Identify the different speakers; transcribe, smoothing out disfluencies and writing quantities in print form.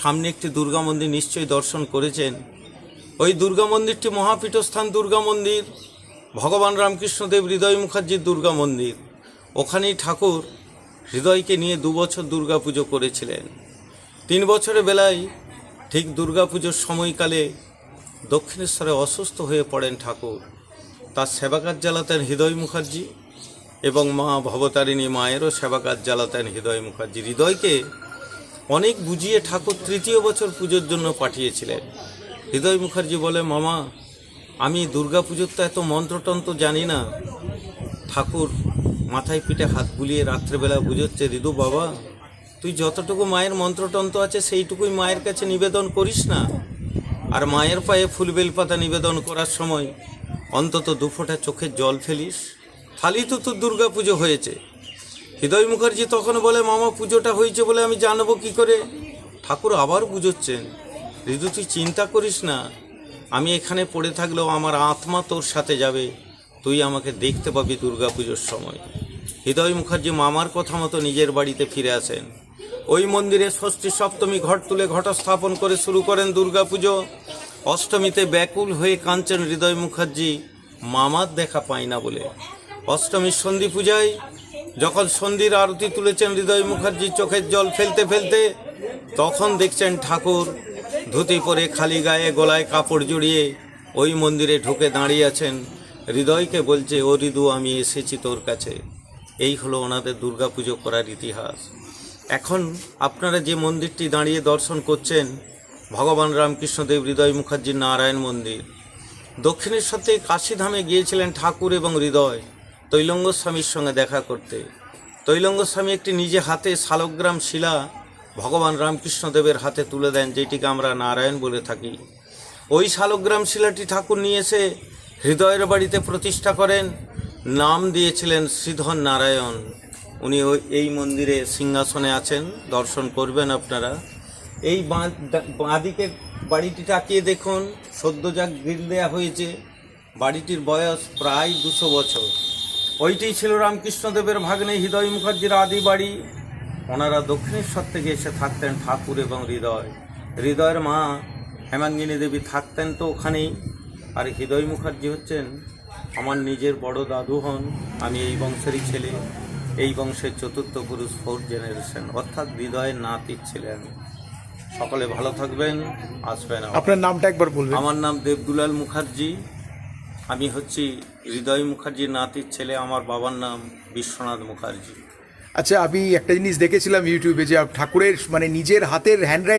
Speaker 1: সামনে একটি দুর্গা মন্দির নিশ্চয়ই দর্শন করেছেন। ওই দুর্গা মন্দিরটি মহাপীঠস্থান দুর্গা মন্দির, ভগবান রামকৃষ্ণদেব হৃদয় মুখার্জির দুর্গা মন্দির। ওখানেই ঠাকুর হৃদয়কে নিয়ে 2 বছর দুর্গা পুজো করেছিলেন। 3 বছরের বেলায় ঠিক দুর্গা পুজোর সময়কালে দক্ষিণেশ্বরে অসুস্থ হয়ে পড়েন ঠাকুর। তার সেবাকার জ্বালাতেন হৃদয় মুখার্জি এবং মা ভবতারিণী মায়েরও সেবাকার জ্বালাতেন হৃদয় মুখার্জি। হৃদয়কে অনেক বুঝিয়ে ঠাকুর 3য় বছর পুজোর জন্য পাঠিয়েছিলেন। হৃদয় মুখার্জি বলে, মামা আমি দুর্গা পুজোর তো এত মন্ত্রতন্ত্র জানি না। ঠাকুর মাথায় পিঠে হাত বুলিয়ে রাত্রেবেলা বুঝোচ্ছে, হৃদু বাবা তুই যতটুকু মায়ের মন্ত্রতন্ত্র আছে সেইটুকুই মায়ের কাছে নিবেদন করিস না, আর মায়ের পায়ে ফুল বেলপাতা নিবেদন করার সময় অন্তত 2 ফোঁটা চোখের জল ফেলিস, তাহলেই তো তোর দুর্গা পুজো হয়েছে। হৃদয় মুখার্জি তখন বলে, মামা পুজোটা হয়েছে বলে আমি জানবো কি করে? ঠাকুর আবার বুঝোচ্ছেন, হৃদু তুই চিন্তা করিস না, আমি এখানে পড়ে থাকলেও আমার আত্মা তোর সাথে যাবে, তুই আমাকে দেখতে পাবি দুর্গা পুজোর সময়। হৃদয় মুখার্জি মামার কথা মতো নিজের বাড়িতে ফিরে আসেন। ওই মন্দিরে ষষ্ঠী সপ্তমী ঘট তুলে ঘট স্থাপন করে শুরু করেন দুর্গা পুজো। অষ্টমীতে ব্যাকুল হয়ে কাঁদছেন হৃদয় মুখার্জি, মামার দেখা পায় না বলে। অষ্টমীর সন্ধি পূজায় যখন সন্ধির আরতি তুলেছেন হৃদয় মুখার্জি চোখের জল ফেলতে ফেলতে, তখন দেখছেন ঠাকুর ধুতি পরে খালি গায়ে গলায় কাপড় জড়িয়ে ওই মন্দিরে ঢুকে দাঁড়িয়ে আছেন। হৃদয়কে বলছে, ও হৃদু আমি এসেছি তোর কাছে। এই হলো ওনাদের দুর্গা পুজো করার ইতিহাস। এখন আপনারা যে মন্দিরটি দাঁড়িয়ে দর্শন করছেন, ভগবান রামকৃষ্ণদেব হৃদয় মুখার্জির নারায়ণ মন্দির। দক্ষিণেশ্বর থেকে কাশীধামে গিয়েছিলেন ঠাকুর এবং হৃদয় তৈলঙ্গ স্বামীর সঙ্গে দেখা করতে। তৈলঙ্গ স্বামী একটি নিজে হাতে শালগ্রাম শিলা ভগবান রামকৃষ্ণদেবের হাতে তুলে দেন, যেটিকে আমরা নারায়ণ বলে থাকি। ওই শালগ্রাম শিলাটি ঠাকুর নিয়ে এসে হৃদয়ের বাড়িতে প্রতিষ্ঠা করেন, নাম দিয়েছিলেন শ্রীধর নারায়ণ। উনি এই মন্দিরে সিংহাসনে আছেন, দর্শন করবেন আপনারা। এই বাঁদিকে বাড়িটি তাকিয়ে দেখুন, সদ্য যা গ্রিল দেওয়া হয়েছে, বাড়িটির বয়স প্রায় 200 বছর। ওইটি ছিল রামকৃষ্ণদেবের ভাগ্নে হৃদয় মুখার্জির আদি বাড়ি। ওনারা দক্ষিণেশ্বর থেকে এসে থাকতেন ঠাকুর এবং হৃদয়। হৃদয়ের মা হেমাঙ্গিনী দেবী থাকতেন তো ওখানেই। আর হৃদয় মুখার্জি হচ্ছেন আমার নিজের বড় দাদু হন। আমি এই বংশেরই ছেলে, এই বংশের 4র্থ পুরুষ, 4th জেনারেশন, অর্থাৎ হৃদয়ের নাতির ছিলেন। সকলে ভালো থাকবেন, আসবেন।
Speaker 2: আপনার নামটা একবার বলবেন।
Speaker 1: আমার নাম দেবদুলাল মুখার্জি। আমি হচ্ছি হৃদয় মুখার্জির নাতির ছেলে। আমার বাবার নাম বিশ্বনাথ মুখার্জি।
Speaker 2: আচ্ছা, আমি একটা জিনিস দেখেছিলাম ইউটিউবে যে ঠাকুরের মানে নিজের হাতের হ্যান্ডরাইটিং